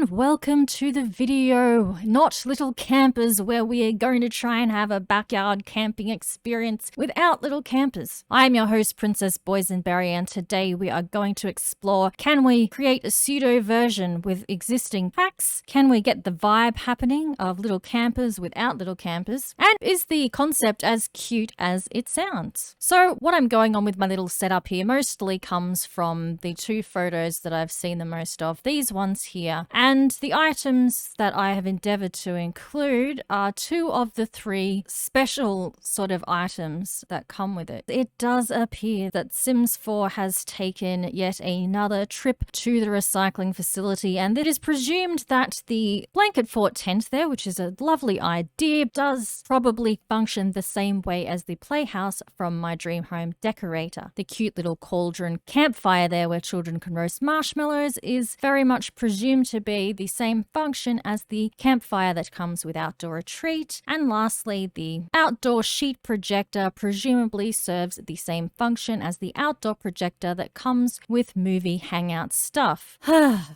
and welcome to the video, Not Little Campers, where we are going to try and have a backyard camping experience without little campers. I'm your host, Princess Boysenberry, and today we are going to explore, can we create a pseudo version with existing packs? Can we get the vibe happening of little campers without little campers? And is the concept as cute as it sounds? So what I'm going on with my little setup here mostly comes from the two photos that I've seen the most of, these ones here. And the items that I have endeavored to include are two of the three special sort of items that come with it. It does appear that Sims 4 has taken yet another trip to the recycling facility, and it is presumed that the blanket fort tent there, which is a lovely idea, does probably function the same way as the playhouse from My Dream Home Decorator. The cute little cauldron campfire there where children can roast marshmallows is very much presumed to be the same function as the campfire that comes with Outdoor Retreat. And lastly, the outdoor sheet projector presumably serves the same function as the outdoor projector that comes with movie hangout stuff.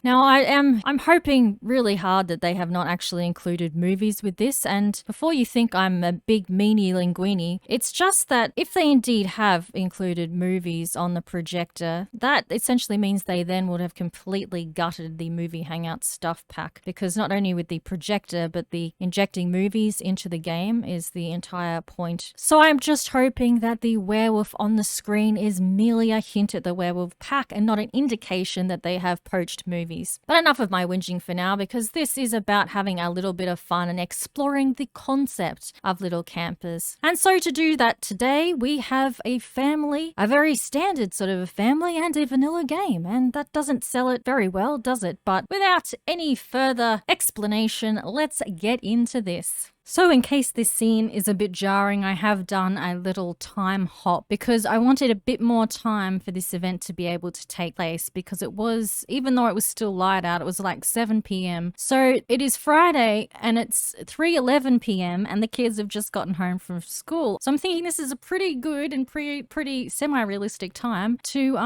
Now I'm hoping really hard that they have not actually included movies with this, and before you think I'm a big meanie linguini, it's just that if they indeed have included movies on the projector, that essentially means they then would have completely gutted the movie hangout stuff pack, because not only with the projector but the injecting movies into the game is the entire point. So I'm just hoping that the werewolf on the screen is merely a hint at the werewolf pack and not an indication that they have poached movies. But enough of my whinging for now, because this is about having a little bit of fun and exploring the concept of little campers. And so to do that today, we have a family, a very standard sort of a family and a vanilla game, and that doesn't sell it very well, does it? But without any further explanation, let's get into this. So in case this scene is a bit jarring, I have done a little time hop because I wanted a bit more time for this event to be able to take place, because it was, even though it was still light out, it was like 7 p.m. So it is Friday and it's 3:11 p.m. and the kids have just gotten home from school. So I'm thinking this is a pretty good and pretty semi-realistic time to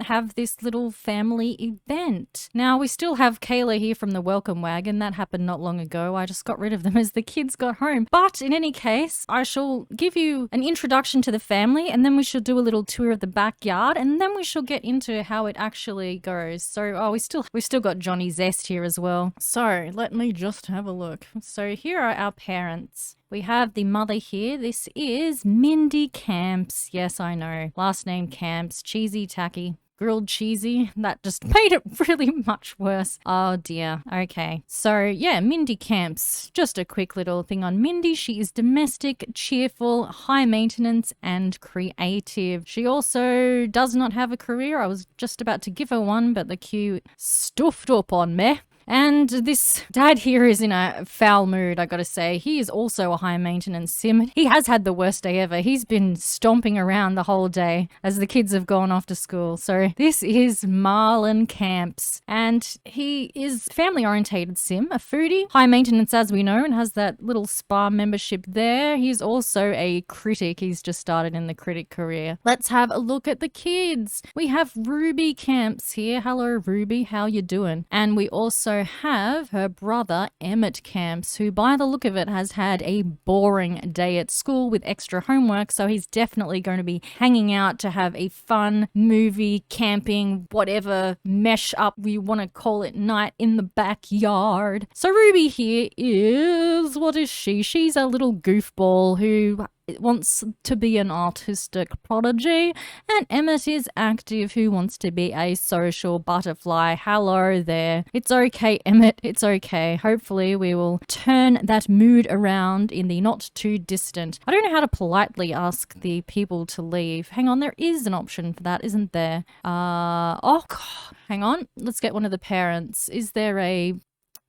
have this little family event. Now we still have Kayla here from the welcome wagon. That happened not long ago. I just got rid of them as the kids got home. But in any case, I shall give you an introduction to the family, and then we shall do a little tour of the backyard, and then we shall get into how it actually goes. So, we've still got Johnny Zest here as well. So let me just have a look. So here are our parents. We have the mother here. This is Mindy Camps. Yes, I know. Last name Camps. Cheesy, tacky. Grilled cheesy. That just made it really much worse. Oh dear. Okay. So yeah, Mindy Camps. Just a quick little thing on Mindy. She is domestic, cheerful, high maintenance, and creative. She also does not have a career. I was just about to give her one, but the queue stuffed up on me. And this dad here is in a foul mood, I gotta say. He is also a high maintenance sim. He has had the worst day ever. He's been stomping around the whole day as the kids have gone off to school. So this is Marlon Camps, and he is family orientated sim, a foodie, high maintenance as we know, and has that little spa membership there. He's also a critic. He's just started in the critic career. Let's have a look at the kids. We have Ruby Camps here. Hello Ruby, how you doing? And we also have her brother Emmett Camps, who by the look of it has had a boring day at school with extra homework, so he's definitely going to be hanging out to have a fun movie, camping, whatever mesh up you want to call it, night in the backyard. So Ruby here is, what is she? She's a little goofball who wants to be an artistic prodigy, and Emmett is active, who wants to be a social butterfly. Hello there. It's okay, Emmett. It's okay. Hopefully we will turn that mood around in the not too distant. I don't know how to politely ask the people to leave. Hang on, there is an option for that, isn't there? Oh, God. Hang on. Let's get one of the parents. Is there a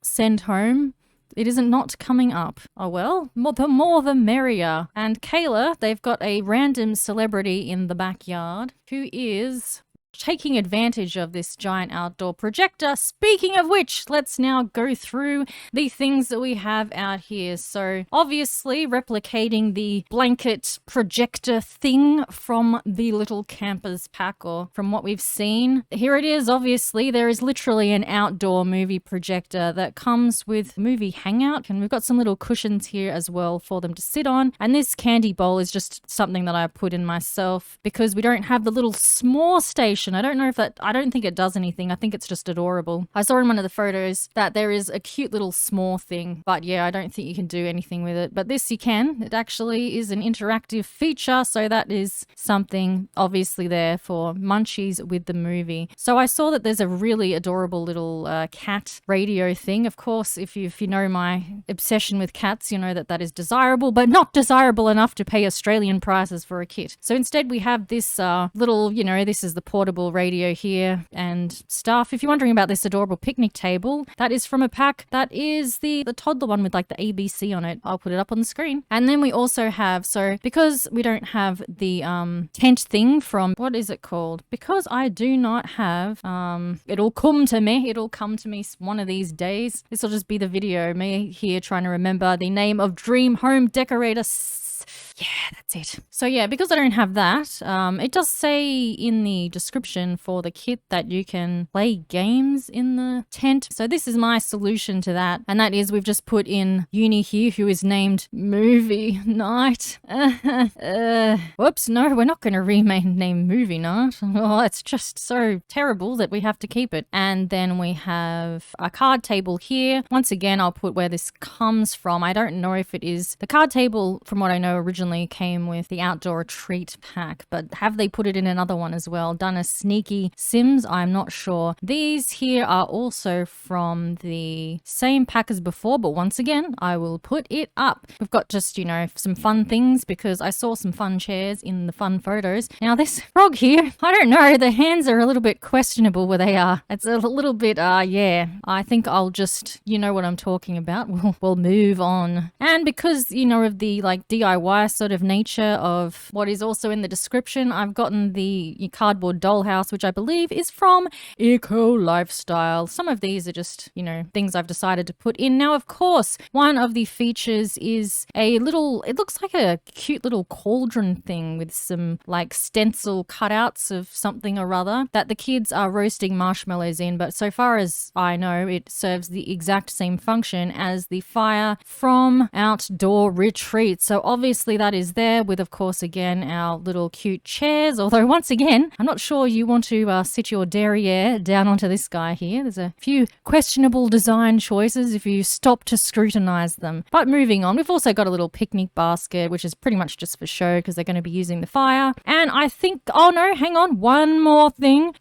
send home? It isn't not coming up. Oh well, the more the merrier. And Kayla, they've got a random celebrity in the backyard who is taking advantage of this giant outdoor projector. Speaking of which, let's now go through the things that we have out here. So obviously replicating the blanket projector thing from the Little Campers pack, or from what we've seen. Here it is. Obviously there is literally an outdoor movie projector that comes with movie hangout, and we've got some little cushions here as well for them to sit on. And this candy bowl is just something that I put in myself because we don't have the little s'more station. I don't think it does anything. I think it's just adorable. I saw in one of the photos that there is a cute little s'more thing, but yeah, I don't think you can do anything with it. But this you can. It actually is an interactive feature, so that is something obviously there for munchies with the movie. So I saw that there's a really adorable little cat radio thing. Of course, if you know my obsession with cats, you know that is desirable, but not desirable enough to pay Australian prices for a kit. So instead we have this little, this is the portable radio here and stuff. If you're wondering about this adorable picnic table, that is from a pack that is the toddler one with like the ABC on it. I'll put it up on the screen. And then we also have, so because we don't have the tent thing from, what is it called? Because I do not have, it'll come to me one of these days. This will just be the video, me here trying to remember the name of Dream Home Decorator. Yeah, that's it. So yeah, because I don't have that, it does say in the description for the kit that you can play games in the tent. So this is my solution to that. And that is, we've just put in Uni here, who is named Movie Night. Whoops, no, we're not going to rename Movie Night. Oh, it's just so terrible that we have to keep it. And then we have a card table here. Once again, I'll put where this comes from. I don't know if it is the card table, from what I know, originally came with the outdoor retreat pack, but have they put it in another one as well? Done a sneaky Sims? I'm not sure. These here are also from the same pack as before, but once again, I will put it up. We've got just, some fun things because I saw some fun chairs in the fun photos. Now this frog here, I don't know, the hands are a little bit questionable where they are. It's a little bit, yeah, I think I'll just, you know what I'm talking about. We'll move on. And because, of the like DIY sort of nature of what is also in the description, I've gotten the cardboard dollhouse, which I believe is from Eco Lifestyle. Some of these are just, things I've decided to put in. Now, of course, one of the features is a little, it looks like a cute little cauldron thing with some like stencil cutouts of something or other that the kids are roasting marshmallows in. But so far as I know, it serves the exact same function as the fire from Outdoor Retreat. So obviously that is there with, of course, again, our little cute chairs. Although once again, I'm not sure you want to sit your derriere down onto this guy here. There's a few questionable design choices if you stop to scrutinize them. But moving on, we've also got a little picnic basket, which is pretty much just for show because they're going to be using the fire. And I think, oh no, hang on, one more thing.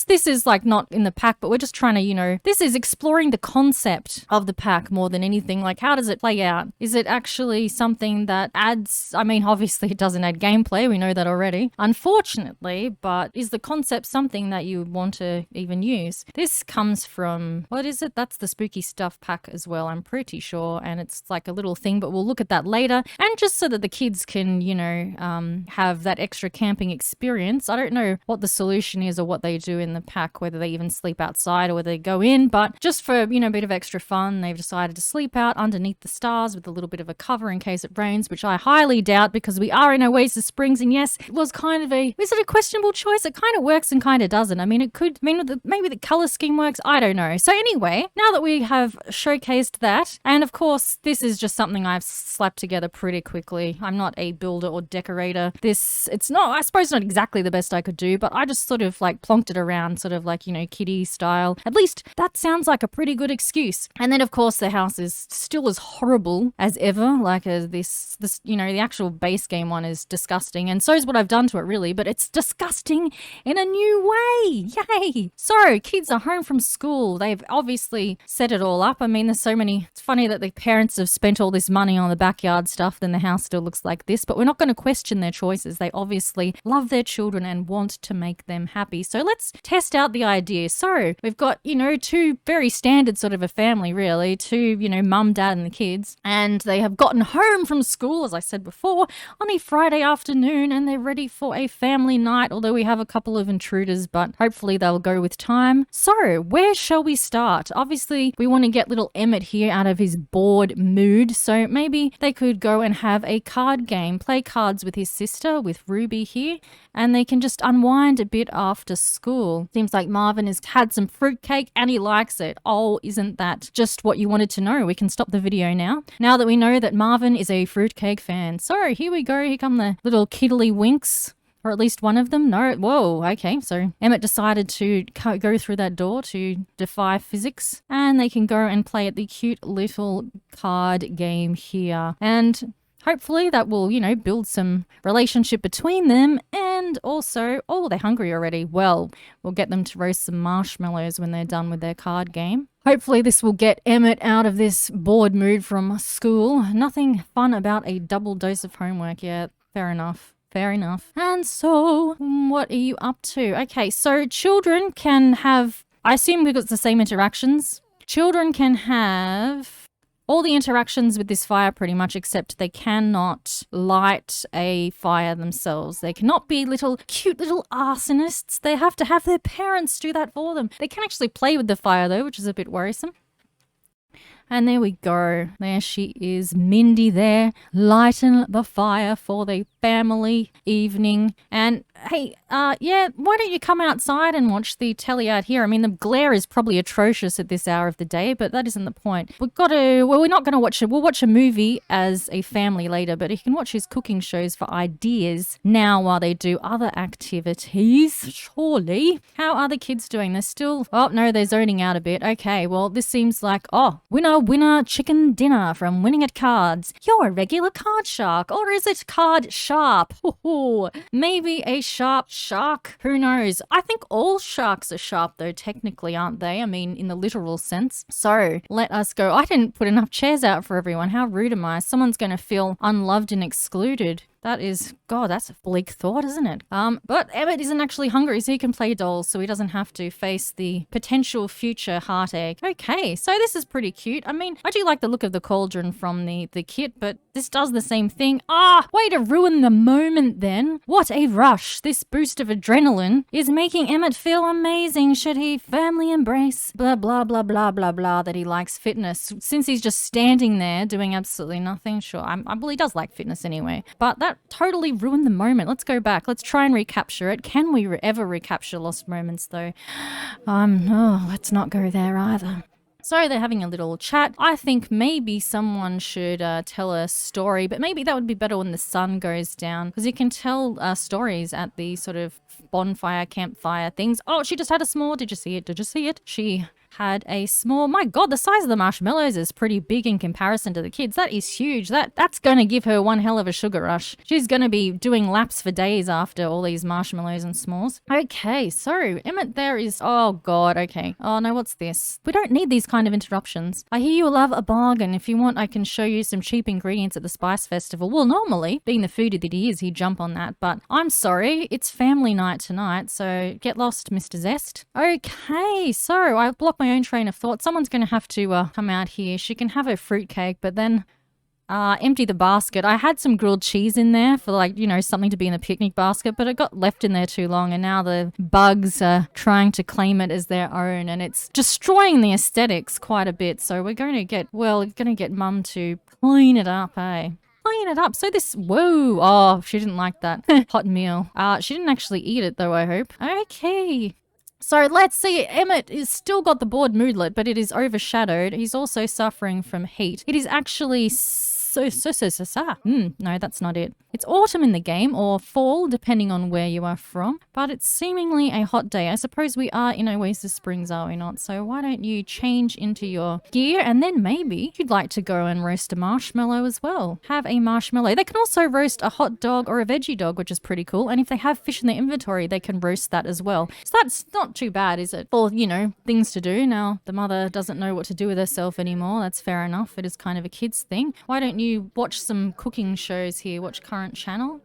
This is like not in the pack, but we're just trying to, this is exploring the concept of the pack more than anything. Like, how does it play out? Is it actually something that adds, obviously it doesn't add gameplay, we know that already, unfortunately, but is the concept something that you want to even use? This comes from, what is it? That's the Spooky Stuff pack as well, I'm pretty sure, and it's like a little thing, but we'll look at that later. And just so that the kids can, have that extra camping experience. I don't know what the solution is or what they do in the pack, whether they even sleep outside or whether they go in, but just for, a bit of extra fun, they've decided to sleep out underneath the stars with a little bit of a cover in case it rains, which I highly doubt because we are in Oasis Springs, and yes, it was kind of is it a questionable choice? It kind of works and kind of doesn't. It could mean maybe the color scheme works. I don't know. So anyway, now that we have showcased that, and of course, this is just something I've slapped together pretty quickly. I'm not a builder or decorator. It's not, I suppose, not exactly the best I could do, but I just sort of like plonked it around, sort of like, kiddie style. At least that sounds like a pretty good excuse. And then of course, the house is still as horrible as ever. Like this, the actual base game one is disgusting, and so is what I've done to it really, but it's disgusting in a new way. Yay! So kids are home from school. They've obviously set it all up. There's so many, it's funny that the parents have spent all this money on the backyard stuff, then the house still looks like this, but we're not going to question their choices. They obviously love their children and want to make them happy. So let's test out the idea. So we've got, two very standard sort of a family really, two, mum, dad and the kids, and they have gotten home from school, as I said before. before on a Friday afternoon, and they're ready for a family night, although we have a couple of intruders, but hopefully they'll go with time. So where shall we start? Obviously, we want to get little Emmett here out of his bored mood, so maybe they could go and have a card game, play cards with his sister, with Ruby here, and they can just unwind a bit after school. Seems like Marvin has had some fruitcake and he likes it. Oh, isn't that just what you wanted to know? We can stop the video now that we know that Marvin is a fruitcake fan. So here we go. Here come the little kiddly winks. Or at least one of them. No, whoa, okay. So Emmett decided to go through that door to defy physics. And they can go and play at the cute little card game here. And hopefully that will, build some relationship between them. And also, oh, they're hungry already. Well, we'll get them to roast some marshmallows when they're done with their card game. Hopefully this will get Emmett out of this bored mood from school. Nothing fun about a double dose of homework yet. Fair enough. Fair enough. And so, what are you up to? Okay, so children can have, I assume because it's the same interactions. Children can have all the interactions with this fire pretty much, except they cannot light a fire themselves. They cannot be cute little arsonists. They have to have their parents do that for them. They can actually play with the fire though, which is a bit worrisome. And there we go. There she is, Mindy there, lighting the fire for the family evening. And hey, yeah, why don't you come outside and watch the telly out here? I mean, the glare is probably atrocious at this hour of the day, but that isn't the point. We're not going to watch it. We'll watch a movie as a family later, but you can watch his cooking shows for ideas now while they do other activities, surely. How are the kids doing? They're still, oh no, they're zoning out a bit. Okay, well, this seems like, winner chicken dinner from Winning at Cards. You're a regular card shark, or is it card sharp? Ooh, maybe a sharp shark? Who knows? I think all sharks are sharp though, technically, aren't they? I mean, in the literal sense. So let us go. I didn't put enough chairs out for everyone. How rude am I? Someone's going to feel unloved and excluded. That is, God, that's a bleak thought, isn't it? But Emmett isn't actually hungry, so he can play dolls, so he doesn't have to face the potential future heartache. Okay, so this is pretty cute. I mean, I do like the look of the cauldron from the kit, but this does the same thing. Way to ruin the moment then. What a rush. This boost of adrenaline is making Emmett feel amazing. Should he firmly embrace blah, blah, blah, blah, blah, blah, that he likes fitness? Since he's just standing there doing absolutely nothing, sure, well, he does like fitness anyway, but that totally ruined the moment. Let's go back. Let's try and recapture it. Can we ever recapture lost moments though? Let's not go there either. So they're having a little chat. I think maybe someone should tell a story, but maybe that would be better when the sun goes down, because you can tell stories at the sort of bonfire, campfire things. Oh, she just had a s'more. Did you see it? Did you see it? She had a s'more. My God, the size of the marshmallows is pretty big in comparison to the kids. That is huge. That's going to give her one hell of a sugar rush. She's going to be doing laps for days after all these marshmallows and s'mores. Okay, so Emmett there is, oh God, okay. Oh no, what's this? We don't need these kind of interruptions. I hear you love a bargain. If you want, I can show you some cheap ingredients at the Spice Festival. Well, normally, being the foodie that he is, he'd jump on that, but I'm sorry, it's family night tonight, so get lost, Mr. Zest. Okay, so I blocked my own train of thought. Someone's going to have to come out here. She can have her fruitcake, but then empty the basket. I had some grilled cheese in there for something to be in the picnic basket, but it got left in there too long, and now the bugs are trying to claim it as their own, and it's destroying the aesthetics quite a bit. So we're going to get Mum to clean it up, clean it up. So whoa, she didn't like that hot meal. She didn't actually eat it though, I hope. Okay. So let's see, Emmett is still got the bored moodlet, but it is overshadowed. He's also suffering from heat. It is actually no, that's not it. It's autumn in the game, or fall, depending on where you are from, but it's seemingly a hot day. I suppose we are in Oasis Springs, are we not? So why don't you change into your gear, and then maybe you'd like to go and roast a marshmallow as well. Have a marshmallow. They can also roast a hot dog or a veggie dog, which is pretty cool, and if they have fish in their inventory, they can roast that as well. So that's not too bad, is it? For, things to do. Now, the mother doesn't know what to do with herself anymore. That's fair enough. It is kind of a kid's thing. Why don't you watch some cooking shows here? Watch current channel,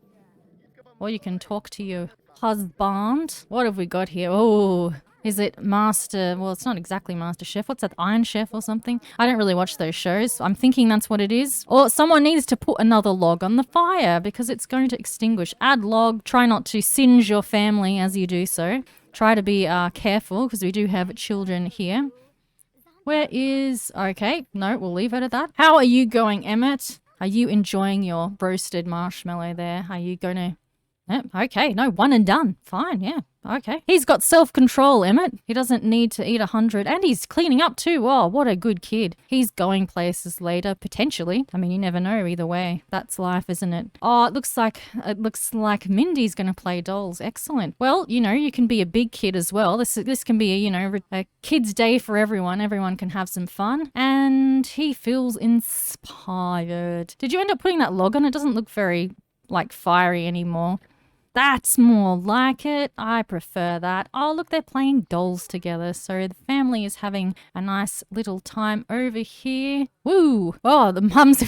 or you can talk to your husband. What have we got here? Oh, Is it Master? Well, it's not exactly Master Chef. What's that? Iron Chef or something? I don't really watch those shows. I'm thinking that's what it is. Or someone needs to put another log on the fire because it's going to extinguish. Add log. Try not to singe your family as you do so. Try to be careful because we do have children here. Where is... Okay, no, we'll leave it at that. How are you going, Emmett? Are you enjoying your roasted marshmallow there? Are you going to... Yep, okay, no, one and done. Fine, yeah, okay. He's got self-control, Emmett. He doesn't need to eat 100. And he's cleaning up too. Oh, what a good kid. He's going places later, potentially. I mean, you never know either way. That's life, isn't it? Oh, it looks like Mindy's going to play dolls. Excellent. Well, you know, you can be a big kid as well. This can be, a kid's day for everyone. Everyone can have some fun. And he feels inspired. Did you end up putting that log on? It doesn't look very, fiery anymore. That's more like it. I prefer that. Oh, look, they're playing dolls together. So the family is having a nice little time over here. Woo! Oh, the mums,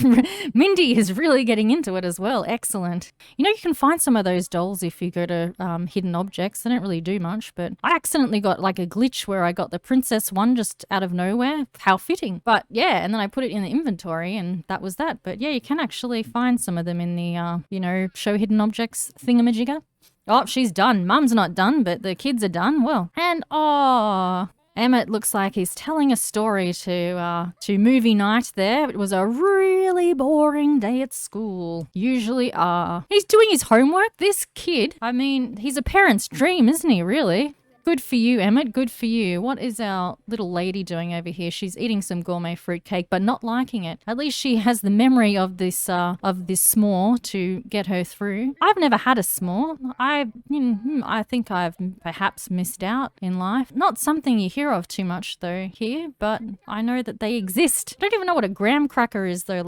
Mindy is really getting into it as well. Excellent. You know, you can find some of those dolls if you go to hidden objects. They don't really do much, but I accidentally got a glitch where I got the princess one just out of nowhere. How fitting. But yeah, and then I put it in the inventory and that was that. But yeah, you can actually find some of them in the, show hidden objects thingamajigger. Oh, she's done. Mum's not done, but the kids are done. Well, and Emmett looks like he's telling a story to movie night there. It was a really boring day at school. Usually he's doing his homework. This kid, I mean, he's a parent's dream, isn't he, really? Good for you, Emmett. Good for you. What is our little lady doing over here? She's eating some gourmet fruitcake, but not liking it. At least she has the memory of this s'more to get her through. I've never had a s'more. I think I've perhaps missed out in life. Not something you hear of too much though here, but I know that they exist. I don't even know what a graham cracker is though.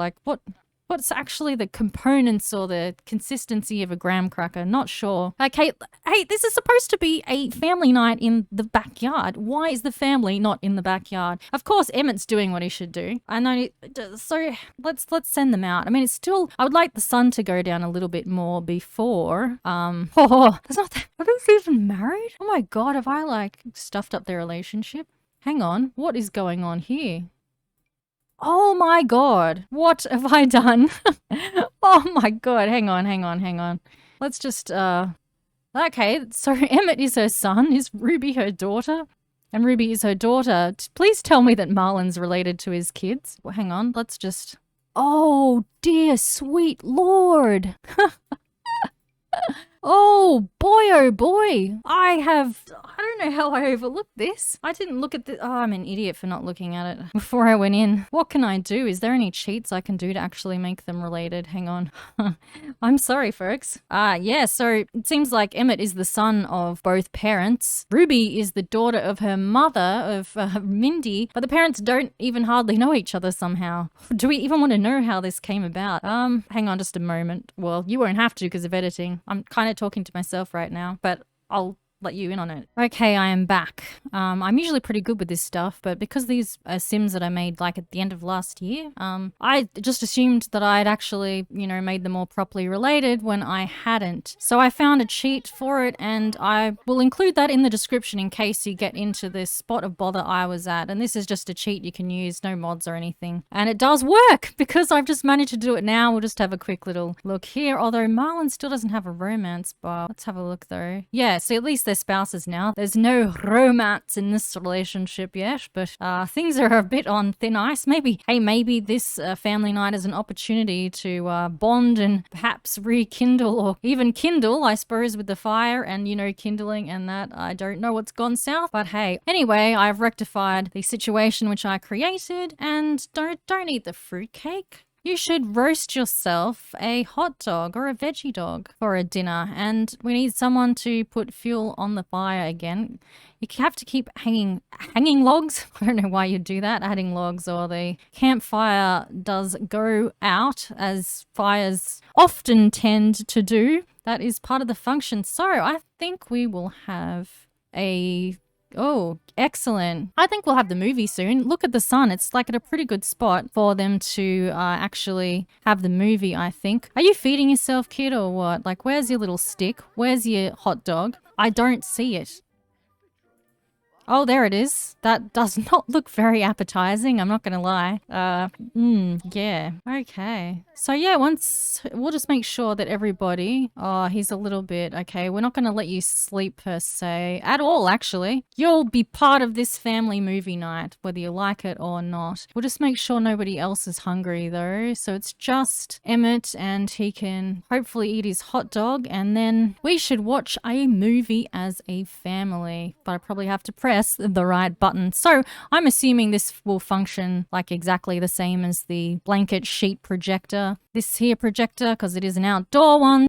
What's actually the components or the consistency of a graham cracker? Not sure. Okay, hey, this is supposed to be a family night in the backyard. Why is the family not in the backyard? Of course, Emmett's doing what he should do. I know. So let's send them out. I mean, it's still. I would like the sun to go down a little bit more before. That's not that. Are they even married? Oh my god, have I stuffed up their relationship? Hang on, what is going on here? Oh my god, what have I done? Oh my god, hang on. Let's just, okay, so Emmett is her son, is Ruby her daughter? And Ruby is her daughter. Please tell me that Marlon's related to his kids. Well, hang on, let's just... Oh dear sweet lord! Oh boy, I don't know how I overlooked this. I didn't look at the, oh, I'm an idiot for not looking at it before I went in. What can I do? Is there any cheats I can do to actually make them related? Hang on. I'm sorry, folks. Yeah, so it seems like Emmett is the son of both parents. Ruby is the daughter of her mother, of Mindy, but the parents don't even hardly know each other somehow. Do we even want to know how this came about? Hang on just a moment. Well, you won't have to because of editing. I'm kind of talking to myself right now, but I'll let you in on it. Okay, I am back. I'm usually pretty good with this stuff, but because these are Sims that I made at the end of last year, I just assumed that I'd actually, made them all properly related when I hadn't. So I found a cheat for it and I will include that in the description in case you get into this spot of bother I was at. And this is just a cheat you can use, no mods or anything. And it does work because I've just managed to do it now. We'll just have a quick little look here, although Marlon still doesn't have a romance bar. Let's have a look though. Yeah, so at least they're spouses now. There's no romance in this relationship yet, but things are a bit on thin ice. Maybe this family night is an opportunity to bond and perhaps rekindle or even kindle, I suppose, with the fire and, kindling and that. I don't know what's gone south, but hey. Anyway, I've rectified the situation which I created and don't eat the fruitcake. You should roast yourself a hot dog or a veggie dog for a dinner, and we need someone to put fuel on the fire again. You have to keep hanging logs. I don't know why you do that, adding logs, or the campfire does go out as fires often tend to do. That is part of the function. So I think we will have a... Oh, excellent. I think we'll have the movie soon. Look at the sun. It's at a pretty good spot for them to actually have the movie, I think. Are you feeding yourself, kid, or what? Where's your little stick? Where's your hot dog? I don't see it. Oh, there it is. That does not look very appetizing, I'm not gonna lie. Yeah. Okay. So yeah, once we'll just make sure that everybody, oh, he's a little bit, okay, we're not gonna let you sleep per se at all, actually. You'll be part of this family movie night, whether you like it or not. We'll just make sure nobody else is hungry though. So it's just Emmett, and he can hopefully eat his hot dog, and then we should watch a movie as a family. But I probably have to press the right button. So I'm assuming this will function like exactly the same as the blanket sheet projector. This here projector, because it is an outdoor one.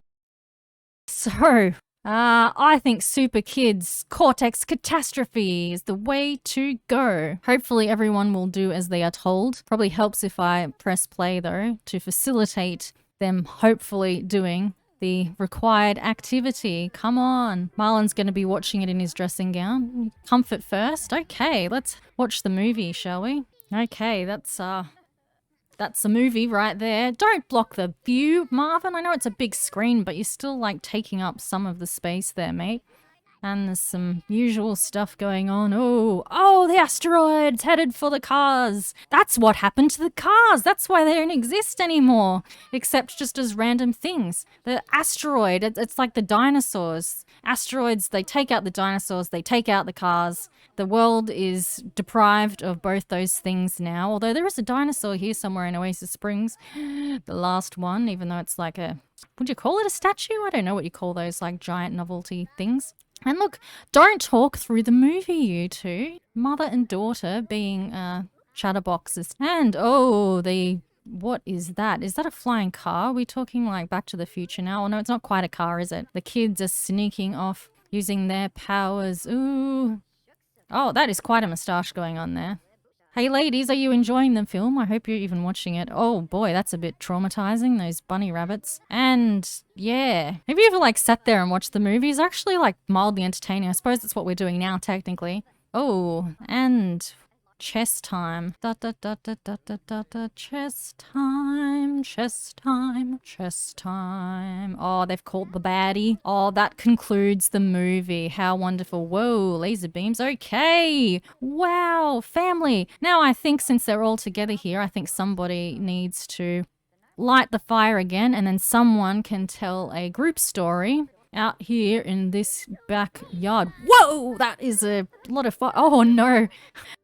So I think Super Kids Cortex Catastrophe is the way to go. Hopefully everyone will do as they are told. Probably helps if I press play though, to facilitate them hopefully doing the required activity. Come on. Marlon's going to be watching it in his dressing gown. Comfort first. Okay, let's watch the movie, shall we? Okay, that's the movie right there. Don't block the view, Marvin. I know it's a big screen, but you're still like taking up some of the space there, mate. And there's some usual stuff going on. Oh, the asteroid's headed for the cars. That's what happened to the cars. That's why they don't exist anymore, except just as random things. The asteroid, it's like the dinosaurs. Asteroids, they take out the dinosaurs, they take out the cars. The world is deprived of both those things now, although there is a dinosaur here somewhere in Oasis Springs. The last one, even though it's like a, would you call it a statue? I don't know what you call those like giant novelty things. And look, don't talk through the movie, you two. Mother and daughter being chatterboxes. And what is that? Is that a flying car? Are we talking like Back to the Future now? Oh no, it's not quite a car, is it? The kids are sneaking off using their powers. Ooh. Oh, that is quite a moustache going on there. Hey ladies, are you enjoying the film? I hope you're even watching it. Oh boy, that's a bit traumatizing, those bunny rabbits. And yeah, have you ever like sat there and watched the movie? It's actually like mildly entertaining. I suppose that's what we're doing now, technically. Oh, and chess time. Da da da da da da da da. Chess time, chess time, chess time. Oh, they've caught the baddie. Oh, that concludes the movie. How wonderful. Whoa, laser beams. Okay. Wow, family. Now I think since they're all together here, I think somebody needs to light the fire again, and then someone can tell a group story out here in this backyard. Whoa, that is a lot of fire. Oh no.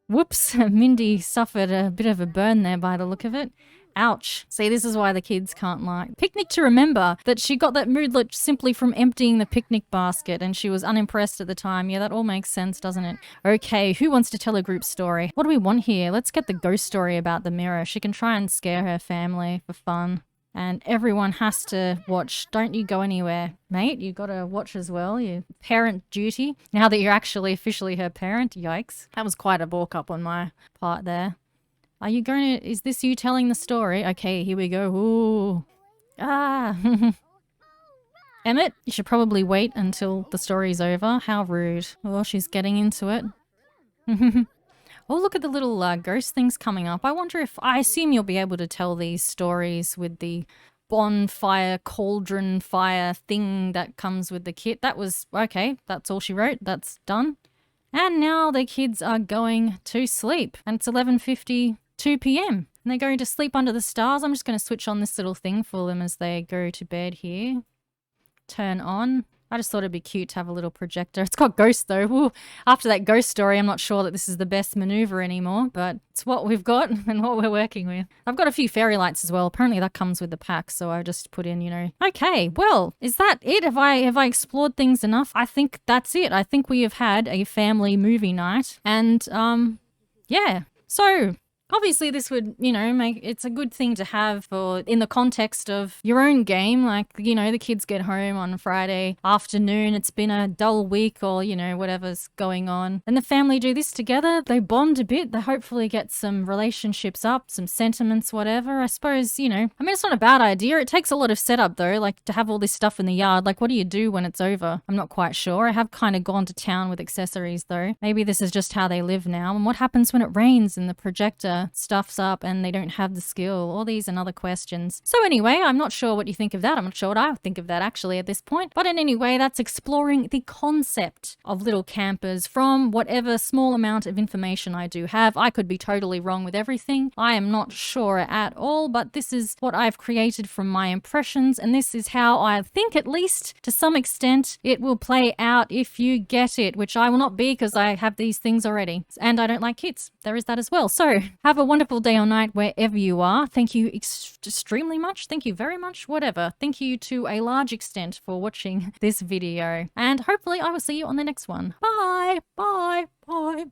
Whoops, Mindy suffered a bit of a burn there by the look of it. Ouch. See, this is why the kids can't like. Picnic to remember that she got that moodlet simply from emptying the picnic basket, and she was unimpressed at the time. Yeah, that all makes sense, doesn't it? Okay, who wants to tell a group story? What do we want here? Let's get the ghost story about the mirror. She can try and scare her family for fun. And everyone has to watch. Don't you go anywhere, mate. You gotta watch as well. Your parent duty. Now that you're actually officially her parent. Yikes. That was quite a balk up on my part there. Are you going to... Is this you telling the story? Okay, here we go. Ooh. Ah. Emmett, you should probably wait until the story's over. How rude. Oh, she's getting into it. Oh, look at the little ghost things coming up. I wonder if... I assume you'll be able to tell these stories with the bonfire, cauldron fire thing that comes with the kit. That was... Okay, that's all she wrote. That's done. And now the kids are going to sleep. And it's 11:52 p.m. And they're going to sleep under the stars. I'm just going to switch on this little thing for them as they go to bed here. Turn on. I just thought it'd be cute to have a little projector. It's got ghosts though. Ooh, after that ghost story, I'm not sure that this is the best maneuver anymore, but it's what we've got and what we're working with. I've got a few fairy lights as well. Apparently that comes with the pack, so I just put in, you know. Okay, well, is that it? Have I explored things enough? I think that's it. I think we have had a family movie night, and yeah. So obviously this would, you know, it's a good thing to have for in the context of your own game. Like, you know, the kids get home on Friday afternoon, it's been a dull week or, you know, whatever's going on. And the family do this together, they bond a bit, they hopefully get some relationships up, some sentiments, whatever. I suppose, you know, I mean, it's not a bad idea. It takes a lot of setup though, like to have all this stuff in the yard. Like, what do you do when it's over? I'm not quite sure. I have kind of gone to town with accessories though. Maybe this is just how they live now. And what happens when it rains and the projector stuffs up and they don't have the skill? All these and other questions. So anyway, I'm not sure what you think of that. I'm not sure what I think of that actually at this point. But in any way, that's exploring the concept of little campers from whatever small amount of information I do have. I could be totally wrong with everything. I am not sure at all, but this is what I've created from my impressions, and this is how I think, at least to some extent, it will play out if you get it, which I will not be because I have these things already. And I don't like kids. There is that as well. So have a wonderful day or night wherever you are. Thank you extremely much. Thank you very much. Whatever. Thank you to a large extent for watching this video. And hopefully I will see you on the next one. Bye. Bye. Bye.